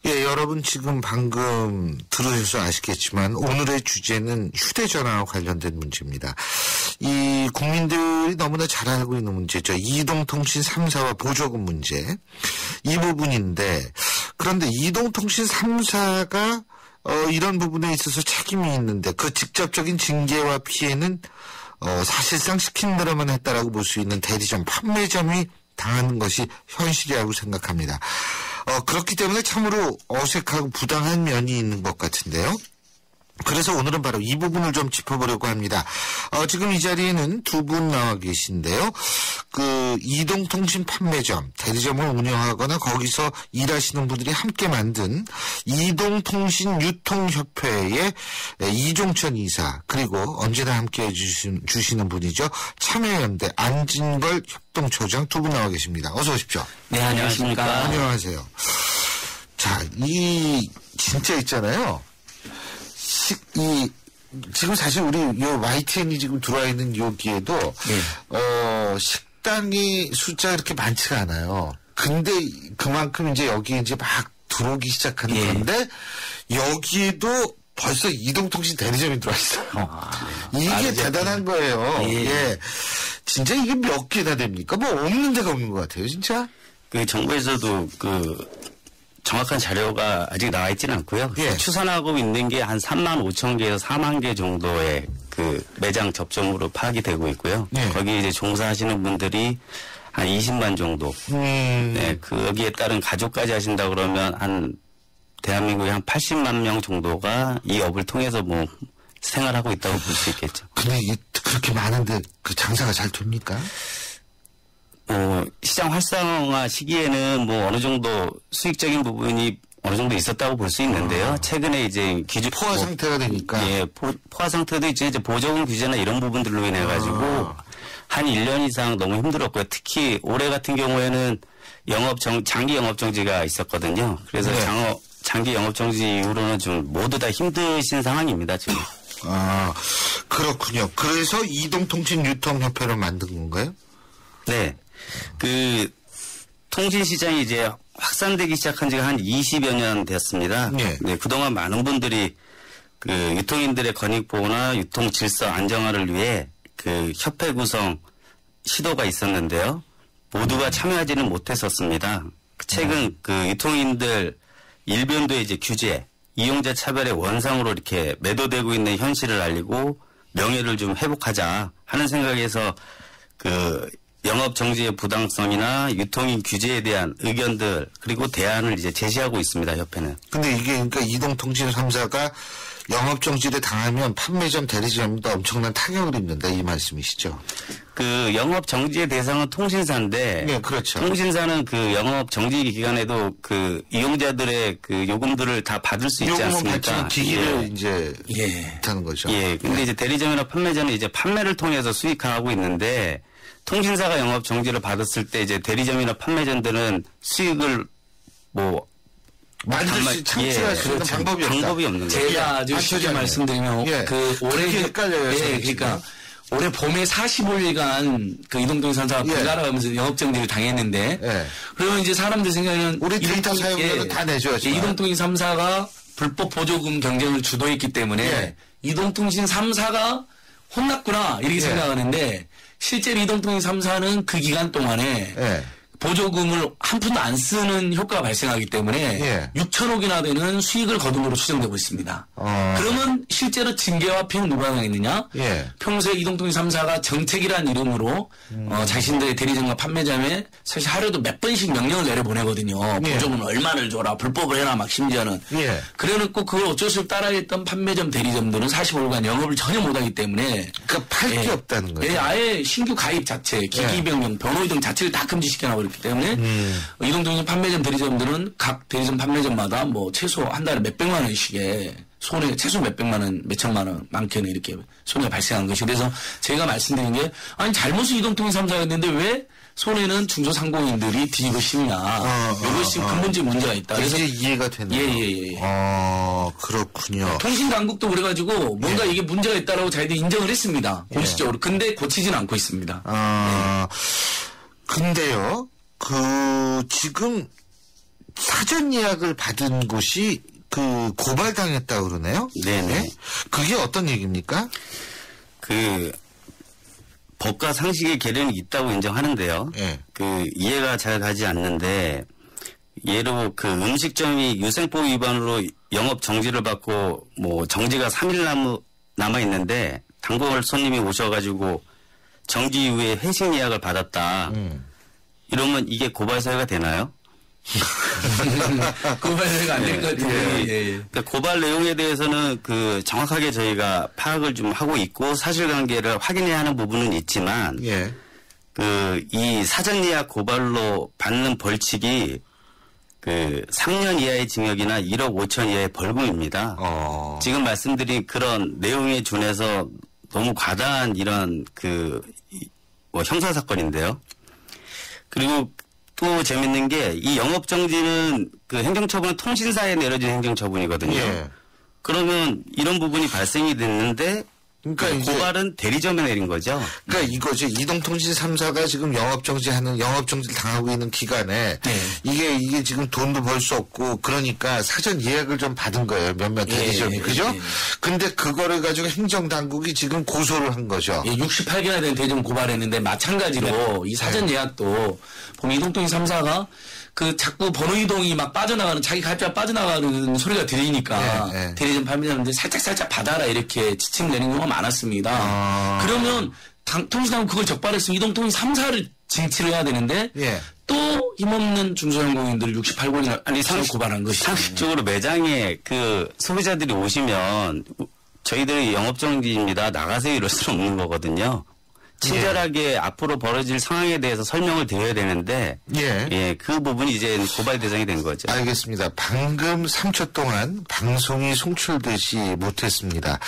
[SPEAKER 3] 예, 여러분 지금 방금 들으셔서 아시겠지만 오늘의 주제는 휴대전화와 관련된 문제입니다. 이 국민들이 너무나 잘 알고 있는 문제죠. 이동통신 3사와 보조금 문제. 이 부분인데, 그런데 이동통신 3사가 이런 부분에 있어서 책임이 있는데 그 직접적인 징계와 피해는 사실상 시킨 대로만 했다라고 볼 수 있는 대리점, 판매점이 당하는 것이 현실이라고 생각합니다. 그렇기 때문에 참으로 어색하고 부당한 면이 있는 것 같은데요. 그래서 오늘은 바로 이 부분을 좀 짚어보려고 합니다. 지금 이 자리에는 두 분 나와 계신데요. 그 이동통신 판매점, 대리점을 운영하거나 거기서 일하시는 분들이 함께 만든 이동통신 유통협회의 이종천 이사, 그리고 언제나 함께 해주시는 분이죠. 참여연대 안진걸 협동처장 두 분 나와 계십니다. 어서 오십시오.
[SPEAKER 8] 네, 안녕하십니까.
[SPEAKER 3] 안녕하세요. 자, 진짜 있잖아요. 지금 사실 우리 요 YTN이 지금 들어와 있는 여기에도, 식당이 숫자가 그렇게 많지가 않아요. 근데 그만큼 이제 여기 이제 막 들어오기 시작하는 건데, 여기에도 벌써 이동통신 대리점이 들어와 있어요. 이게 대단한 거예요. 예. 진짜 이게 몇 개나 됩니까? 뭐 없는 데가 없는 것 같아요, 진짜.
[SPEAKER 8] 그 정부에서도 정확한 자료가 아직 나와 있지는 않고요. 추산하고 있는 게 한 3만 5천 개에서 4만 개 정도의 그 매장 접점으로 파악이 되고 있고요. 거기에 이제 종사하시는 분들이 한 20만 정도. 네, 거기에 따른 가족까지 하신다 그러면 한 대한민국에 한 80만 명 정도가 이 업을 통해서 뭐 생활하고 있다고 볼 수 있겠죠.
[SPEAKER 3] 근데 이게 그렇게 많은데 그 장사가 잘 됩니까?
[SPEAKER 8] 시장 활성화 시기에는 뭐 어느 정도 수익적인 부분이 어느 정도 있었다고 볼 수 있는데요. 최근에 이제
[SPEAKER 3] 포화 상태가 되니까.
[SPEAKER 8] 예, 포화 상태도 이제 보조금 규제나 이런 부분들로 인해 가지고 한 1년 이상 너무 힘들었고요. 특히 올해 같은 경우에는 장기 영업 정지가 있었거든요. 그래서 장기 영업 정지 이후로는 좀 모두 다 힘드신 상황입니다, 지금.
[SPEAKER 3] 그렇군요. 그래서 이동통신 유통협회를 만든 건가요?
[SPEAKER 8] 네. 통신 시장이 이제 확산되기 시작한 지가 한 20여 년 됐습니다. 네, 그동안 많은 분들이 유통인들의 권익 보호나 유통 질서 안정화를 위해 협회 구성 시도가 있었는데요. 모두가 참여하지는 못했었습니다. 최근 유통인들 일변도의 이제 규제, 이용자 차별의 원상으로 이렇게 매도되고 있는 현실을 알리고 명예를 좀 회복하자 하는 생각에서 영업 정지의 부당성이나 유통인 규제에 대한 의견들 그리고 대안을 이제 제시하고 있습니다, 협회는.
[SPEAKER 3] 근데 이게 그러니까 이동통신 3사가 영업 정지를 당하면 판매점, 대리점도 엄청난 타격을 입는다 이 말씀이시죠?
[SPEAKER 8] 영업 정지의 대상은 통신사인데,
[SPEAKER 3] 네, 그렇죠.
[SPEAKER 8] 통신사는 영업 정지 기간에도 이용자들의 요금들을 다 받을 수 있지 않습니까?
[SPEAKER 3] 받지만 기기를 이제 하는 거죠.
[SPEAKER 8] 근데 이제 대리점이나 판매점은 이제 판매를 통해서 수익화하고 있는데. 통신사가 영업 정지를 받았을 때 이제 대리점이나 판매점들은 수익을
[SPEAKER 3] 창출할 수 있는 방법이
[SPEAKER 8] 없는 거예요.
[SPEAKER 9] 제가 아주 쉽게 말씀드리면 올해
[SPEAKER 3] 헷갈려요.
[SPEAKER 9] 그러니까 올해 봄에 45일간 이동통신 3사가 번갈아 가면서 영업 정지를 당했는데 그러면 이제 사람들 생각에는
[SPEAKER 3] 우리 데이터 사용료는 다 내줘야죠.
[SPEAKER 9] 이동통신 3사가 불법 보조금 경쟁을 주도했기 때문에 이동통신 3사가 혼났구나 이렇게 생각하는데 실제로 이동통신 3사는 그 기간 동안에 보조금을 한 푼도 안 쓰는 효과가 발생하기 때문에
[SPEAKER 3] 예.
[SPEAKER 9] 6천억이나 되는 수익을 거둔 것으로 추정되고 있습니다. 그러면 실제로 징계와 피해는 누가 당했느냐?
[SPEAKER 3] 예.
[SPEAKER 9] 평소에 이동통신 3사가 정책이라는 이름으로 자신들의 대리점과 판매점에 사실 하루에도 몇 번씩 명령을 내려보내거든요.
[SPEAKER 3] 예.
[SPEAKER 9] 보조금을 얼마를 줘라, 불법을 해라, 막 심지어는.
[SPEAKER 3] 예.
[SPEAKER 9] 그래놓고 그걸 어쩔 수 없이 따라했던 판매점 대리점들은 45일간 영업을 전혀 못하기 때문에.
[SPEAKER 3] 그러니까 팔 게 없다는 거죠.
[SPEAKER 9] 예, 아예 신규 가입 자체, 기기변경, 변호 이동 자체를 다 금지시켜놔버렸기 때문에 이동통신 판매점 대리점들은 각 대리점 판매점마다 뭐 최소 한 달에 몇백만 원씩의 손해, 최소 몇백만 원, 몇천만 원, 많게는 이렇게 손해가 발생한 것이. 그래서 제가 말씀드린 게, 아니, 잘못은 이동통신 3사가 했는데 왜 손해는 중소상공인들이 뒤집어 씌우냐. 이것이 근본적인 문제가 있다.
[SPEAKER 3] 그래서 이제 이해가 되네요.
[SPEAKER 9] 예.
[SPEAKER 3] 그렇군요.
[SPEAKER 9] 통신당국도 그래가지고 뭔가 이게 문제가 있다라고 자기들이 인정을 했습니다. 공식적으로. 근데 고치지는 않고 있습니다.
[SPEAKER 3] 근데요, 지금 사전 예약을 받은 곳이 고발당했다고 그러네요?
[SPEAKER 8] 네네.
[SPEAKER 3] 그게 어떤 얘기입니까?
[SPEAKER 8] 법과 상식의 계량이 있다고 인정하는데요.
[SPEAKER 3] 예.
[SPEAKER 8] 이해가 잘 가지 않는데, 예로 음식점이 유생법 위반으로 영업 정지를 받고, 정지가 3일 남아 있는데, 단골 손님이 오셔가지고, 정지 이후에 회식 예약을 받았다. 이러면 이게 고발 사유가 되나요?
[SPEAKER 9] 고발 사유가 안 될 것 같아요.
[SPEAKER 8] 그러니까 고발 내용에 대해서는 정확하게 저희가 파악을 좀 하고 있고 사실관계를 확인해야 하는 부분은 있지만 이 사전 예약 고발로 받는 벌칙이 3년 이하의 징역이나 1억 5천 이하의 벌금입니다. 지금 말씀드린 그런 내용에 준해서 너무 과다한 이런 형사 사건인데요. 그리고 또 재밌는 게 이 영업정지는 행정처분은 통신사에 내려진 행정처분이거든요.
[SPEAKER 3] 예.
[SPEAKER 8] 그러면 이런 부분이 발생이 됐는데 그러니까 고발은 대리점에 내린 거죠.
[SPEAKER 3] 그러니까 이거죠. 이동통신 3사가 지금 영업정지를 당하고 있는 기간에 이게 지금 돈도 벌 수 없고 그러니까 사전 예약을 좀 받은 거예요. 몇몇 대리점이. 그죠? 근데 그거를 가지고 행정당국이 지금 고소를 한 거죠.
[SPEAKER 9] 68개나 된 대리점 고발했는데 마찬가지로 이 사전 예약도 보면 이동통신 3사가 자꾸 번호 이동이 막 빠져나가는, 자기 가입자가 빠져나가는 소리가 들리니까 대리점 판매자분들 살짝 받아라 이렇게 지침 내는 경우가 많았습니다. 그러면 통신당국 그걸 적발했으면 이동통신 3사를 징치를 해야 되는데 또 힘없는 중소상공인들 68권이나 고발한 것이.
[SPEAKER 8] 상식적으로 매장에 소비자들이 오시면 저희들이 영업정지입니다. 나가세요 이럴 수는 없는 거거든요. 친절하게 앞으로 벌어질 상황에 대해서 설명을 드려야 되는데 그 부분이 이제 고발 대상이 된 거죠.
[SPEAKER 3] 알겠습니다. 방금 3초 동안 방송이 송출되지 못했습니다.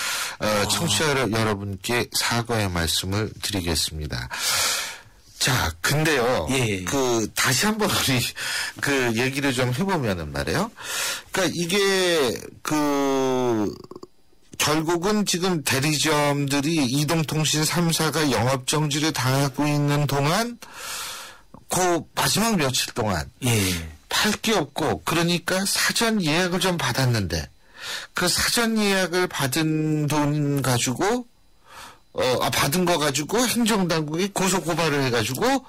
[SPEAKER 3] 청취자 여러분께 사과의 말씀을 드리겠습니다. 자, 근데요. 다시 한번 우리 얘기를 좀 해보면은 말이에요. 그러니까 이게 결국은 지금 대리점들이 이동통신 3사가 영업정지를 당하고 있는 동안 마지막 며칠 동안 팔 게 없고 그러니까 사전 예약을 좀 받았는데 그 사전 예약을 받은 돈 가지고 받은 거 가지고 행정당국이 고소고발을 해가지고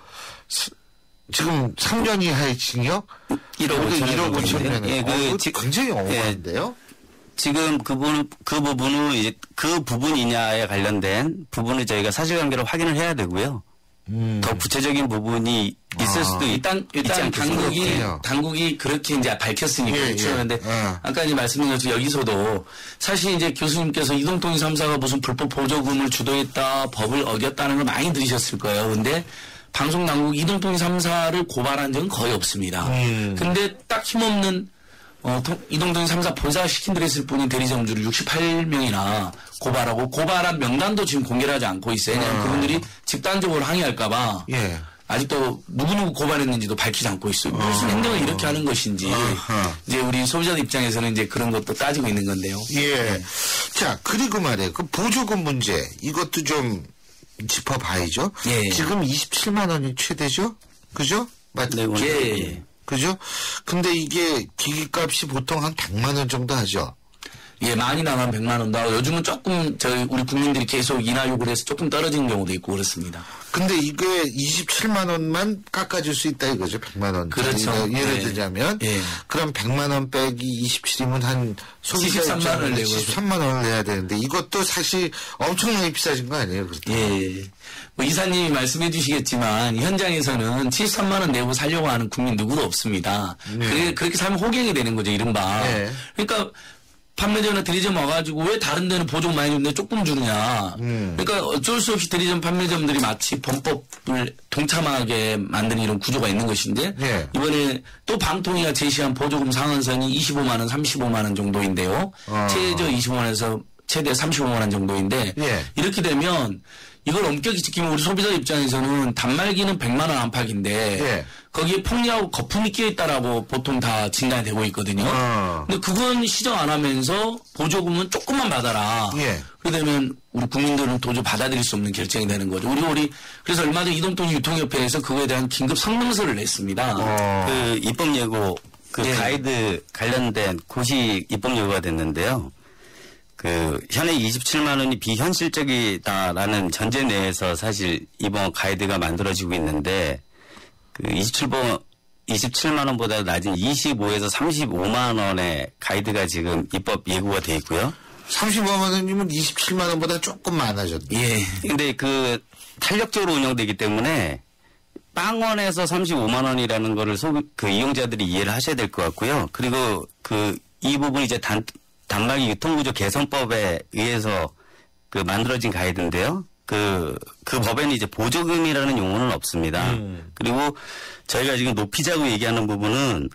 [SPEAKER 3] 지금 3년 이하의 징역 1억 5천면에 굉장히 억울한데요.
[SPEAKER 8] 지금 그 부분은 이제 그 부분이냐에 관련된 부분을 저희가 사실관계를 확인을 해야 되고요. 더 구체적인 부분이 있을 수도
[SPEAKER 9] 일단 당국이 그렇게 이제 밝혔으니까. 그런데 아까 이제 말씀드린 것처럼 여기서도 사실 이제 교수님께서 이동통신 3사가 무슨 불법 보조금을 주도했다, 법을 어겼다는 걸 많이 들으셨을 거예요. 근데 방송 당국 이동통신 3사를 고발한 적은 거의 없습니다. 근데 딱 힘없는 이동통신 3사 본사 시킨 대로 했을 뿐인 대리점주를 68명이나 고발하고 고발한 명단도 지금 공개를 하지 않고 있어요. 왜냐하면 그분들이 집단적으로 항의할까봐 아직도 누구누구 고발했는지도 밝히지 않고 있어요. 무슨 행동을 이렇게 하는 것인지 이제 우리 소비자들 입장에서는 이제 그런 것도 따지고 있는 건데요.
[SPEAKER 3] 자, 그리고 말이에요. 보조금 문제 이것도 좀 짚어봐야죠. 지금 27만 원이 최대죠? 그죠?
[SPEAKER 8] 맞죠?
[SPEAKER 3] 그죠? 근데 이게 기기값이 보통 한 100만 원 정도 하죠.
[SPEAKER 9] 많이 나가면 100만 원도 하고 요즘은 조금 우리 국민들이 계속 인하 요구를 해서 조금 떨어지는 경우도 있고 그렇습니다.
[SPEAKER 3] 근데 이게 27만 원만 깎아줄 수 있다 이거죠. 100만 원.
[SPEAKER 9] 그렇죠.
[SPEAKER 3] 예를 들자면 그럼 100만 원 빼기 27이면 한 소비자
[SPEAKER 9] 73만 원을 내고
[SPEAKER 3] 73만 원을 내야 되는데 이것도 사실 엄청나게 비싸진 거 아니에요?
[SPEAKER 9] 뭐 이사님이 말씀해 주시겠지만 현장에서는 73만 원 내고 살려고 하는 국민 누구도 없습니다. 그렇게 살면 호갱이 되는 거죠, 이른바. 그러니까 판매점이나 대리점 와가지고 왜 다른 데는 보조 많이 주는데 조금 주느냐. 그러니까 어쩔 수 없이 대리점 판매점들이 마치 범법을 동참하게 만드는 이런 구조가 있는 것인데 이번에 또 방통위가 제시한 보조금 상한선이 25만 원, 35만 원 정도인데요. 최저 25만 원에서 최대 35만 원 정도인데 이렇게 되면 이걸 엄격히 지키면 우리 소비자 입장에서는 단말기는 100만 원 안팎인데 거기에 폭리하고 거품이 끼어 있다라고 보통 다 진단이 되고 있거든요. 근데 그건 시정 안 하면서 보조금은 조금만 받아라. 그러면 우리 국민들은 도저히 받아들일 수 없는 결정이 되는 거죠. 우리 그래서 얼마 전 이동통 유통협회에서 그거에 대한 긴급 성명서를 냈습니다.
[SPEAKER 8] 그 입법 예고 가이드 관련된 고시 입법 예고가 됐는데요. 그 현행 27만 원이 비현실적이다라는 전제 내에서 사실 이번 가이드가 만들어지고 있는데 그 27만 원보다 낮은 25에서 35만 원의 가이드가 지금 입법 예고가 돼 있고요.
[SPEAKER 3] 35만 원이면 27만 원보다 조금 많아졌네.
[SPEAKER 8] 근데 그 탄력적으로 운영되기 때문에 빵원에서 35만 원이라는 거를 그 이용자들이 이해를 하셔야 될 것 같고요. 그리고 이 부분 이제 단말기 유통구조 개선법에 의해서 그 만들어진 가이드인데요. 그 법에는 이제 보조금이라는 용어는 없습니다. 그리고 저희가 지금 높이자고 얘기하는 부분은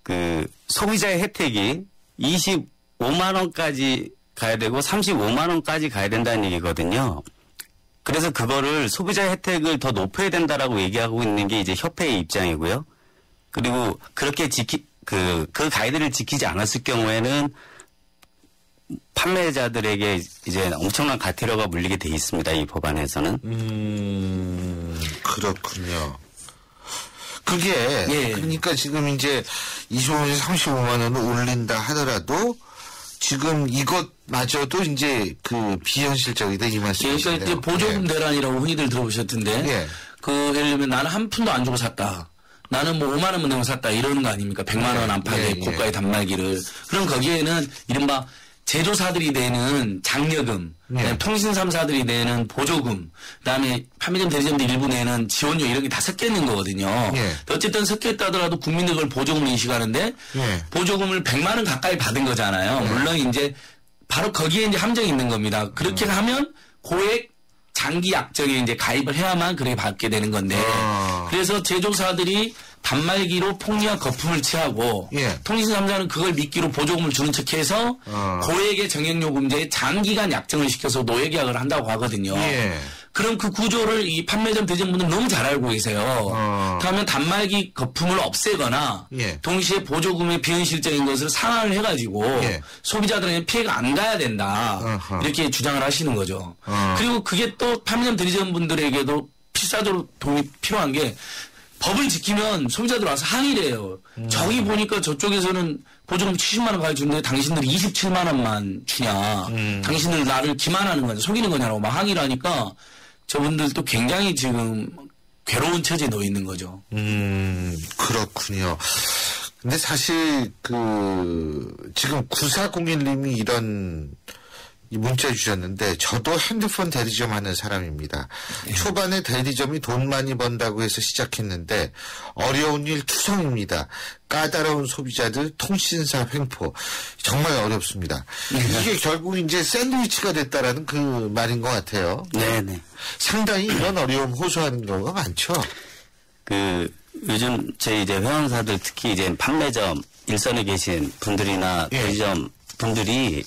[SPEAKER 8] 그 소비자의 혜택이 25만 원까지 가야 되고 35만 원까지 가야 된다는 얘기거든요. 그래서 그거를 소비자의 혜택을 더 높여야 된다라고 얘기하고 있는 게 이제 협회의 입장이고요. 그리고 그렇게 그 가이드를 지키지 않았을 경우에는 판매자들에게 이제 엄청난 가태료가 물리게 돼 있습니다. 이 법안에서는.
[SPEAKER 3] 그렇군요. 그게 그러니까 지금 이제 25만에서 35만 원을 올린다 하더라도 지금 이것마저도 이제 그 비현실적이다 이 말씀이시네요.
[SPEAKER 9] 그러니까 이제 보조금 대란이라고 흔히들 들어보셨던데 그 예를 들면 나는 한 푼도 안 주고 샀다. 나는 뭐 5만 원만 내고 샀다 이러는 거 아닙니까? 100만 원 안팎의 고가의 단말기를. 그럼 거기에는 이른바 제조사들이 내는 장려금, 통신 3사들이 내는 보조금, 그다음에 판매점 대리점들 일부 내는 지원료 이런 게 다 섞여 있는 거거든요. 어쨌든 섞여 있다 하더라도 국민들 그걸 보조금을 인식하는데 보조금을 100만 원 가까이 받은 거잖아요. 물론 이제 바로 거기에 이제 함정이 있는 겁니다. 그렇게 하면 고액 장기 약정에 이제 가입을 해야만 그렇게 받게 되는 건데 그래서 제조사들이 단말기로 폭리와 거품을 취하고 통신 3사는 그걸 미끼로 보조금을 주는 척해서 고액의 정액요금제에 장기간 약정을 시켜서 노예계약을 한다고 하거든요. 그럼 그 구조를 이 판매점 대리점분들은 너무 잘 알고 계세요. 그러면 단말기 거품을 없애거나 동시에 보조금의 비현실적인 것을 상한을 해가지고 소비자들에게 피해가 안 가야 된다. 이렇게 주장을 하시는 거죠. 그리고 그게 또 판매점 대리점분들에게도 필사적으로 도움이 필요한 게 법을 지키면 소비자들 와서 항의를 해요. 저기 보니까 저쪽에서는 보조금 70만 원 가지고 주는데 당신들이 27만 원만 주냐. 당신들 나를 기만하는 거냐. 속이는 거냐라고 막 항의를 하니까 저분들도 굉장히 지금 괴로운 처지에 놓여 있는 거죠.
[SPEAKER 3] 그렇군요. 근데 사실 지금 9401님이 이런 문자 주셨는데 저도 핸드폰 대리점 하는 사람입니다. 초반에 대리점이 돈 많이 번다고 해서 시작했는데 어려운 일 투성입니다. 까다로운 소비자들 통신사 횡포 정말 어렵습니다. 이게 결국 이제 샌드위치가 됐다라는 그 말인 것 같아요.
[SPEAKER 8] 네네.
[SPEAKER 3] 상당히 이런 어려움 호소하는 경우가 많죠.
[SPEAKER 8] 요즘 저희 이제 회원사들 특히 이제 판매점 일선에 계신 분들이나 대리점 분들이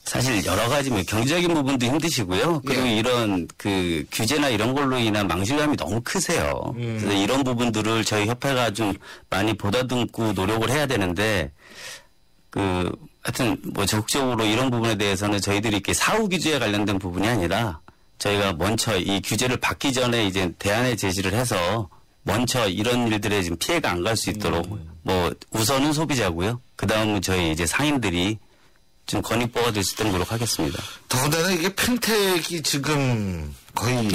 [SPEAKER 8] 사실 여러 가지 경제적인 부분도 힘드시고요. 그리고 이런 규제나 이런 걸로 인한 망실감이 너무 크세요. 그래서 이런 부분들을 저희 협회가 좀 많이 보다듬고 노력을 해야 되는데 하여튼 적극적으로 이런 부분에 대해서는 저희들이 이렇게 사후 규제에 관련된 부분이 아니라 저희가 먼저 이 규제를 받기 전에 이제 대안을 제시를 해서 먼저 이런 일들에 지금 피해가 안 갈 수 있도록 우선은 소비자고요. 그 다음은 저희 이제 상인들이 좀 건의보가 될 수 있도록 노력하겠습니다.
[SPEAKER 3] 더군다나 이게 평택이 지금 거의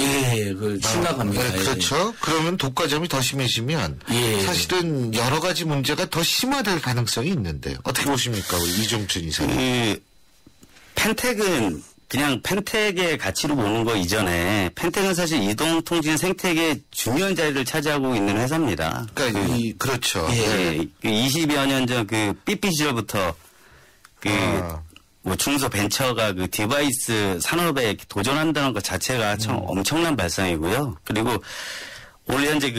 [SPEAKER 9] 심각합니다.
[SPEAKER 3] 네, 그렇죠. 그러면 독과점이 더 심해지면 사실은 여러 가지 문제가 더 심화될 가능성이 있는데 어떻게 보십니까, 우리 이종춘 이사님?
[SPEAKER 8] 펜텍은 그냥 펜텍의 가치로 보는 거 이전에 펜텍은 사실 이동통신 생태계의 중요한 자리를 차지하고 있는 회사입니다.
[SPEAKER 3] 그러니까 그렇죠.
[SPEAKER 8] 20여 년 전 그 삐삐 시절부터 뭐 중소벤처가 그 디바이스 산업에 도전한다는 것 자체가 참 엄청난 발상이고요. 그리고 올 현재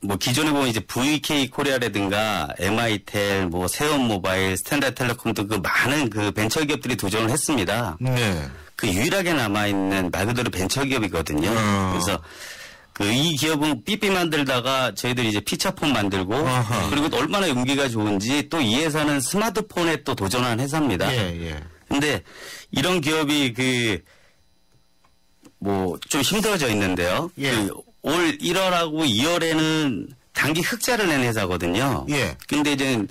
[SPEAKER 8] 뭐 기존에 보면 이제 VK 코리아라든가 MI텔, 뭐 세온모바일, 스탠다드텔레콤 등 그 많은 그 벤처기업들이 도전을 했습니다.
[SPEAKER 3] 네.
[SPEAKER 8] 그 유일하게 남아있는 말 그대로 벤처기업이거든요. 그래서 이 기업은 삐삐 만들다가 저희들이 이제 피처폰 만들고 그리고 얼마나 용기가 좋은지 또 이 회사는 스마트폰에 또 도전한 회사입니다. 근데 이런 기업이 뭐 좀 힘들어져 있는데요. 올 1월하고 2월에는 단기 흑자를 낸 회사거든요. 근데 이제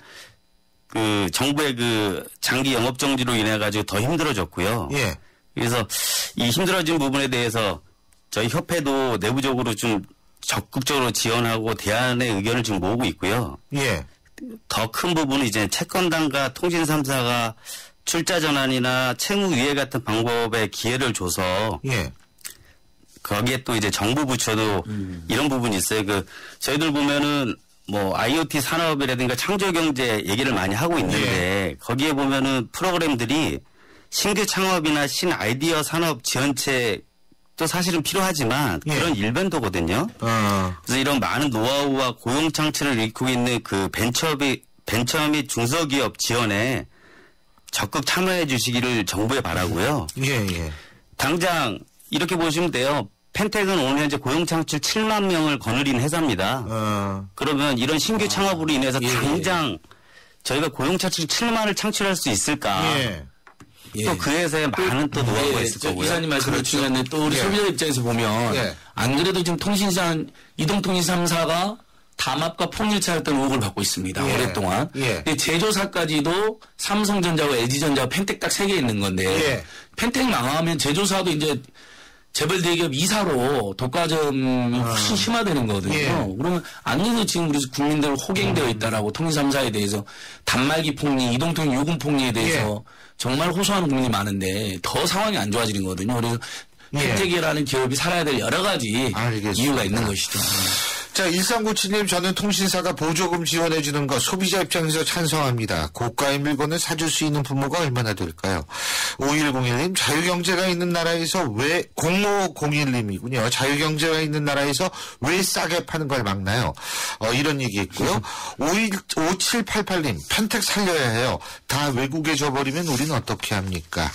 [SPEAKER 8] 정부의 장기 영업 정지로 인해 가지고 더 힘들어졌고요. 그래서 이 힘들어진 부분에 대해서 저희 협회도 내부적으로 좀 적극적으로 지원하고 대안의 의견을 좀 모으고 있고요. 더 큰 부분은 이제 채권단과 통신 3사가 출자 전환이나 채무 위해 같은 방법의 기회를 줘서 거기에 또 이제 정부 부처도 이런 부분이 있어요. 저희들 보면은 뭐 IoT 산업이라든가 창조 경제 얘기를 많이 하고 있는데 거기에 보면은 프로그램들이 신규 창업이나 신 아이디어 산업 지원책도 사실은 필요하지만 그런 일변도거든요. 그래서 이런 많은 노하우와 고용 창출을 일으키고 있는 그 벤처 및 중소기업 지원에 적극 참여해 주시기를 정부에 바라고요. 당장 이렇게 보시면 돼요. 펜텍은 오늘 현재 고용 창출 7만 명을 거느린 회사입니다. 그러면 이런 신규 창업으로 인해서 당장 저희가 고용 창출 7만을 창출할 수 있을까? 또 그 회사에 많은 또 노하우가 있을 거고요.
[SPEAKER 9] 이사님 말씀을 주셨는데 또 우리 소비자 입장에서 보면 안 그래도 지금 이동통신 3사가 담합과 통일차였던 의혹을 받고 있습니다. 오랫동안. 근데 제조사까지도 삼성전자와 LG전자와 펜텍 딱 3개 있는 건데 펜텍 망하면 제조사도 이제 재벌 대기업 2사로 독과점이 훨씬 심화되는 거거든요. 그러면 안 그래도 지금 우리 국민들 호갱되어 있다라고 통신 3사에 대해서 단말기 폭리, 이동통신 요금 폭리에 대해서 정말 호소하는 국민이 많은데 더 상황이 안 좋아지는 거거든요. 그래서 펜텍이라는 기업이 살아야 될 여러 가지 이유가 있는 것이죠.
[SPEAKER 3] 자, 1397님, 저는 통신사가 보조금 지원해주는 거 소비자 입장에서 찬성합니다. 고가의 물건을 사줄 수 있는 부모가 얼마나 될까요? 5101님, 자유경제가 있는 나라에서 왜, 0501님이군요. 자유경제가 있는 나라에서 왜 싸게 파는 걸 막나요? 이런 얘기 했고요. 5788님, 펜텍 살려야 해요. 다 외국에 줘버리면 우리는 어떻게 합니까?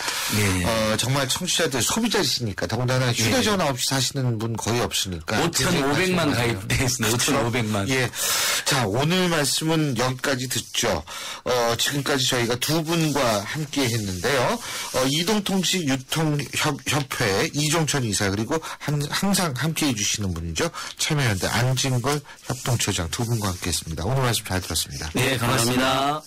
[SPEAKER 3] 정말 청취자들 소비자시니까, 더군다나 휴대전화 없이 사시는 분 거의 없으니까.
[SPEAKER 9] 5,500만 가입돼. 5,500만.
[SPEAKER 3] 자, 오늘 말씀은 여기까지 듣죠. 지금까지 저희가 두 분과 함께 했는데요. 이동통신 유통협회 이종천 이사, 그리고 항상 함께 해주시는 분이죠. 참여연대 안진걸 협동처장 두 분과 함께 했습니다. 오늘 말씀 잘 들었습니다.
[SPEAKER 9] 네, 감사합니다.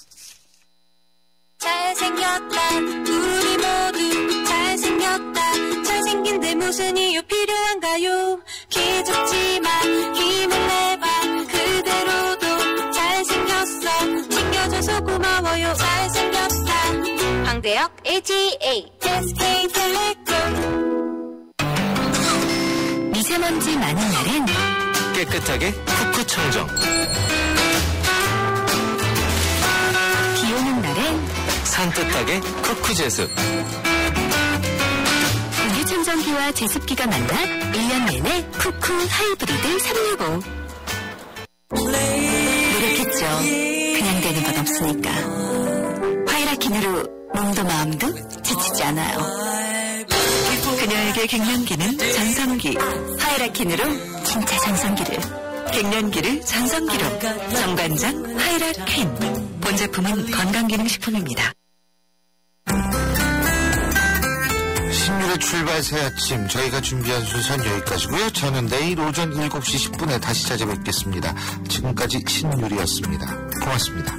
[SPEAKER 10] 잘생겼다. 우리 모두 잘생겼다. 잘생긴데 무슨 이유 필요한가요? 기죽지만 힘을 내봐. 그대로도 잘생겼어. 챙겨줘서 고마워요. 잘생겼다. 황대역 LGA SK텔레콤.
[SPEAKER 6] 미세먼지 많은 날엔
[SPEAKER 2] 깨끗하게 푸크 청정.
[SPEAKER 6] 비 오는 날엔
[SPEAKER 2] 산뜻하게 쿠쿠 제습.
[SPEAKER 6] 공기청정기와 제습기가 만나 1년 내내 쿠쿠 하이브리드 365. 노력했죠. 그냥 되는 건 없으니까. 화이라킨으로 몸도 마음도 지치지 않아요. 그녀에게 갱년기는 전성기. 화이라킨으로 진짜 전성기를. 갱년기를 전성기로. 정관장 화이라킨. 본 제품은 건강기능식품입니다.
[SPEAKER 3] 신율의 출발 새 아침, 저희가 준비한 순서는 여기까지고요. 저는 내일 오전 7시 10분에 다시 찾아뵙겠습니다. 지금까지 신율이었습니다. 고맙습니다.